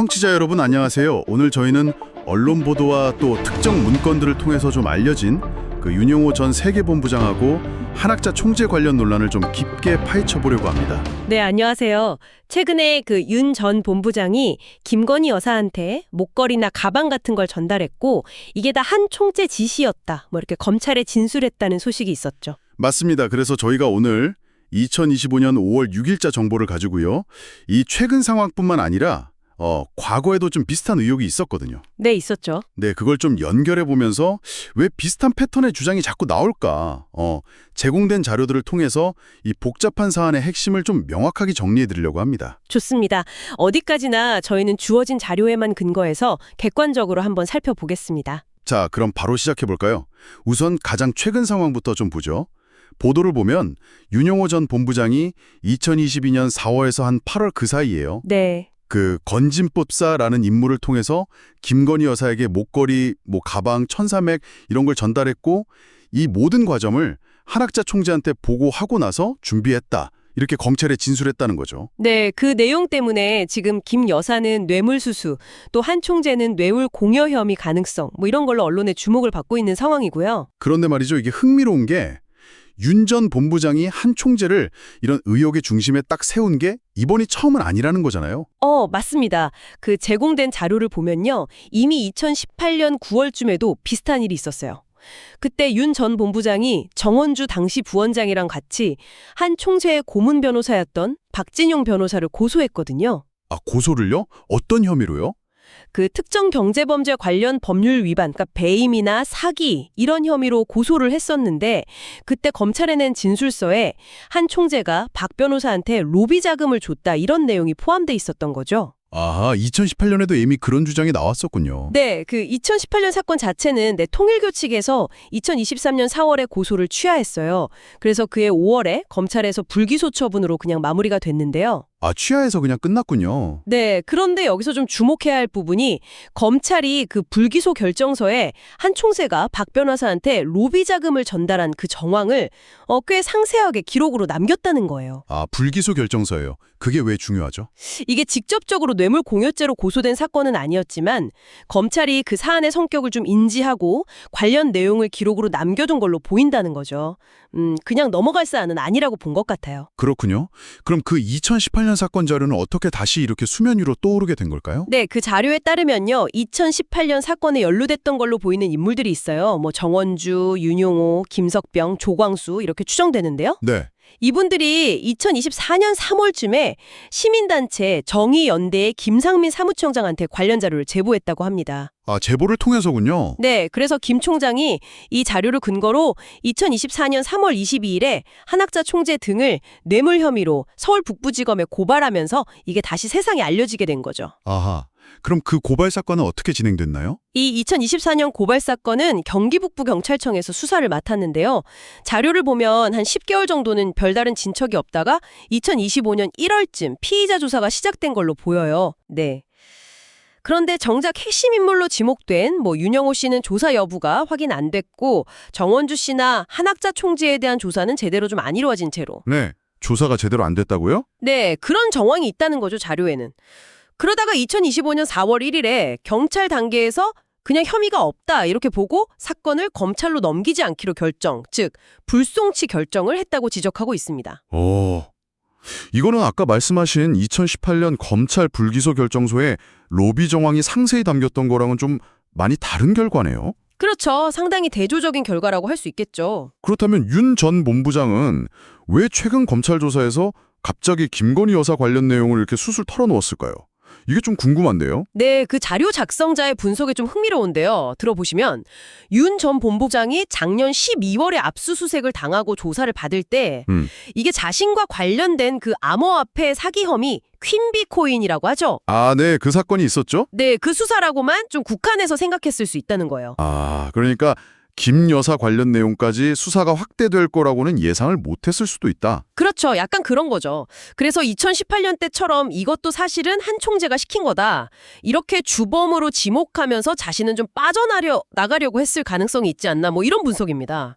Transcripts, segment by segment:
청취자 여러분 안녕하세요. 오늘 저희는 언론 보도와 또 특정 문건들을 통해서 좀 알려진 그 윤용호 전 세계본부장하고 한학자 총재 관련 논란을 좀 깊게 파헤쳐 보려고 합니다. 네, 안녕하세요. 최근에 그 윤 전 본부장이 김건희 여사한테 목걸이나 가방 같은 걸 전달했고 이게 다 한 총재 지시였다. 뭐 이렇게 검찰에 진술했다는 소식이 있었죠. 맞습니다. 그래서 저희가 오늘 2025년 5월 6일자 정보를 가지고요. 이 최근 상황뿐만 아니라 과거에도 좀 비슷한 의혹이 있었거든요. 네, 있었죠. 네, 그걸 좀 연결해 보면서 왜 비슷한 패턴의 주장이 자꾸 나올까? 제공된 자료들을 통해서 이 복잡한 사안의 핵심을 좀 명확하게 정리해 드리려고 합니다. 좋습니다. 어디까지나 저희는 주어진 자료에만 근거해서 객관적으로 한번 살펴보겠습니다. 자, 그럼 바로 시작해 볼까요? 우선 가장 최근 상황부터 좀 보죠. 보도를 보면 윤용호 전 본부장이 2022년 4월에서 한 8월 그 사이에요. 네. 그 건진법사라는 인물을 통해서 김건희 여사에게 목걸이, 가방, 천사맥 이런 걸 전달했고 이 모든 과정을 한학자 총재한테 보고하고 나서 준비했다. 이렇게 검찰에 진술했다는 거죠. 네, 그 내용 때문에 지금 김 여사는 뇌물수수, 또 한 총재는 뇌물 공여 혐의 가능성, 뭐 이런 걸로 언론의 주목을 받고 있는 상황이고요. 그런데 말이죠. 이게 흥미로운 게 윤 전 본부장이 한 총재를 이런 의혹의 중심에 딱 세운 게 이번이 처음은 아니라는 거잖아요. 맞습니다. 그 제공된 자료를 보면요. 이미 2018년 9월쯤에도 비슷한 일이 있었어요. 그때 윤 전 본부장이 정원주 당시 부원장이랑 같이 한 총재의 고문 변호사였던 박진용 변호사를 고소했거든요. 아, 고소를요? 어떤 혐의로요? 그 특정 경제범죄 관련 법률 위반, 그러니까 배임이나 사기 이런 혐의로 고소를 했었는데 그때 검찰에 낸 진술서에 한 총재가 박 변호사한테 로비 자금을 줬다 이런 내용이 포함돼 있었던 거죠. 아하, 2018년에도 이미 그런 주장이 나왔었군요. 네, 그 2018년 사건 자체는 통일교 측에서 2023년 4월에 고소를 취하했어요. 그래서 그해 5월에 검찰에서 불기소 처분으로 그냥 마무리가 됐는데요. 아, 취하해서 그냥 끝났군요. 네, 그런데 여기서 좀 주목해야 할 부분이 검찰이 그 불기소 결정서에 한 총재가 박 변호사한테 로비 자금을 전달한 그 정황을 꽤 상세하게 기록으로 남겼다는 거예요. 아, 불기소 결정서예요. 그게 왜 중요하죠? 이게 직접적으로 뇌물 공여죄로 고소된 사건은 아니었지만 검찰이 그 사안의 성격을 좀 인지하고 관련 내용을 기록으로 남겨둔 걸로 보인다는 거죠. 그냥 넘어갈 사안은 아니라고 본 것 같아요. 그렇군요. 그럼 그 2018년 사건 자료는 어떻게 다시 이렇게 수면 위로 떠오르게 된 걸까요? 네, 그 자료에 따르면요. 2018년 사건에 연루됐던 걸로 보이는 인물들이 있어요. 뭐 정원주, 윤용호, 김석병, 조광수 이렇게 추정되는데요. 네. 이분들이 2024년 3월쯤에 시민단체 정의연대의 김상민 사무총장한테 관련 자료를 제보했다고 합니다. 아, 제보를 통해서군요. 네, 그래서 김 총장이 이 자료를 근거로 2024년 3월 22일에 한학자 총재 등을 뇌물 혐의로 서울 북부지검에 고발하면서 이게 다시 세상에 알려지게 된 거죠. 아하. 그럼 그 고발 사건은 어떻게 진행됐나요? 이 2024년 고발 사건은 경기 북부경찰청에서 수사를 맡았는데요. 자료를 보면 한 10개월 정도는 별다른 진척이 없다가 2025년 1월쯤 피의자 조사가 시작된 걸로 보여요. 네. 그런데 정작 핵심 인물로 지목된 윤영호 씨는 조사 여부가 확인 안 됐고 정원주 씨나 한학자 총재에 대한 조사는 제대로 좀 안 이루어진 채로. 네. 조사가 제대로 안 됐다고요? 네, 그런 정황이 있다는 거죠, 자료에는. 그러다가 2025년 4월 1일에 경찰 단계에서 그냥 혐의가 없다 이렇게 보고 사건을 검찰로 넘기지 않기로 결정, 즉 불송치 결정을 했다고 지적하고 있습니다. 이거는 아까 말씀하신 2018년 검찰 불기소 결정서에 로비 정황이 상세히 담겼던 거랑은 좀 많이 다른 결과네요. 그렇죠. 상당히 대조적인 결과라고 할 수 있겠죠. 그렇다면 윤 전 본부장은 왜 최근 검찰 조사에서 갑자기 김건희 여사 관련 내용을 이렇게 술술 털어놓았을까요? 이게 좀 궁금한데요. 네, 그 자료 작성자의 분석이 좀 흥미로운데요. 들어보시면 윤 전 본부장이 작년 12월에 압수수색을 당하고 조사를 받을 때 이게 자신과 관련된 그 암호화폐 사기 혐의 퀸비코인이라고 하죠. 아, 네. 그 사건이 있었죠? 네, 그 수사라고만 좀 국한해서 생각했을 수 있다는 거예요. 아, 그러니까 김 여사 관련 내용까지 수사가 확대될 거라고는 예상을 못했을 수도 있다. 그렇죠. 약간 그런 거죠. 그래서 2018년 때처럼 이것도 사실은 한 총재가 시킨 거다. 이렇게 주범으로 지목하면서 자신은 좀 빠져나가려고 했을 가능성이 있지 않나 이런 분석입니다.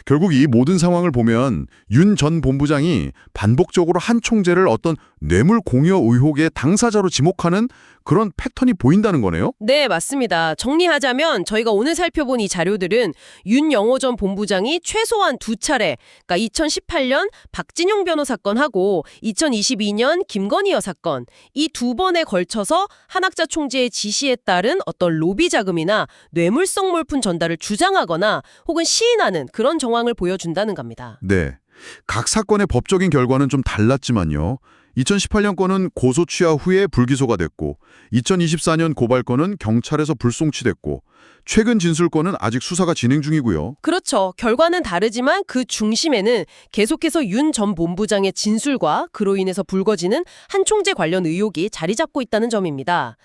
결국 이 모든 상황을 보면 윤 전 본부장이 반복적으로 한 총재를 어떤 뇌물 공여 의혹의 당사자로 지목하는 그런 패턴이 보인다는 거네요? 네, 맞습니다. 정리하자면 저희가 오늘 살펴본 이 자료들은 윤영호 전 본부장이 최소한 두 차례, 그러니까 2018년 박진용 변호사 건하고 2022년 김건희 여사 건, 이 두 번에 걸쳐서 한학자 총재의 지시에 따른 어떤 로비 자금이나 뇌물성 물품 전달을 주장하거나 혹은 시인하는 그런 정황을 보여준다는 겁니다. 네. 각 사건의 법적인 결과는 좀 달랐지만요. 2018년 건은 고소 취하 후에 불기소가 됐고 2024년 고발 건은 경찰에서 불송치됐고 최근 진술 건은 아직 수사가 진행 중이고요. 그렇죠. 결과는 다르지만 그 중심에는 계속해서 윤 전 본부장의 진술과 그로 인해서 불거지는 한 총재 관련 의혹이 자리 잡고 있다는 점입니다.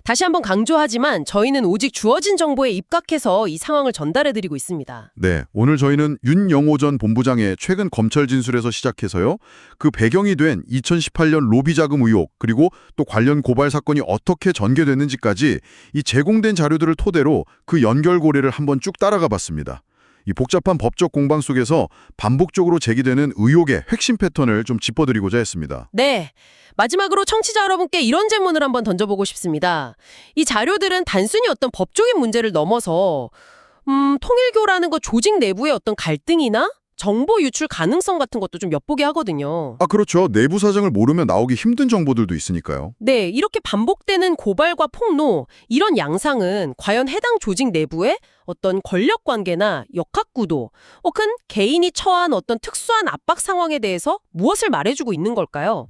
다시 한번 강조하지만 저희는 오직 주어진 정보에 입각해서 이 상황을 전달해드리고 있습니다. 네, 오늘 저희는 윤영호 전 본부장의 최근 검찰 진술에서 시작해서요. 그 배경이 된 2018년 로비 자금 의혹 그리고 또 관련 고발 사건이 어떻게 전개됐는지까지 이 제공된 자료들을 토대로 그 연결고리를 한번 쭉 따라가 봤습니다. 이 복잡한 법적 공방 속에서 반복적으로 제기되는 의혹의 핵심 패턴을 좀 짚어드리고자 했습니다. 네. 마지막으로 청취자 여러분께 이런 질문을 한번 던져보고 싶습니다. 이 자료들은 단순히 어떤 법적인 문제를 넘어서 통일교라는 거 조직 내부의 어떤 갈등이나 정보 유출 가능성 같은 것도 좀 엿보게 하거든요. 그렇죠. 내부 사정을 모르면 나오기 힘든 정보들도 있으니까요. 네, 이렇게 반복되는 고발과 폭로, 이런 양상은 과연 해당 조직 내부의 어떤 권력 관계나 역학 구도, 혹은 개인이 처한 어떤 특수한 압박 상황에 대해서 무엇을 말해주고 있는 걸까요?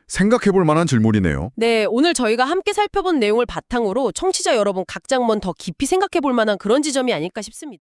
생각해볼 만한 질문이네요. 네, 오늘 저희가 함께 살펴본 내용을 바탕으로 청취자 여러분 각자 한번 더 깊이 생각해볼 만한 그런 지점이 아닐까 싶습니다.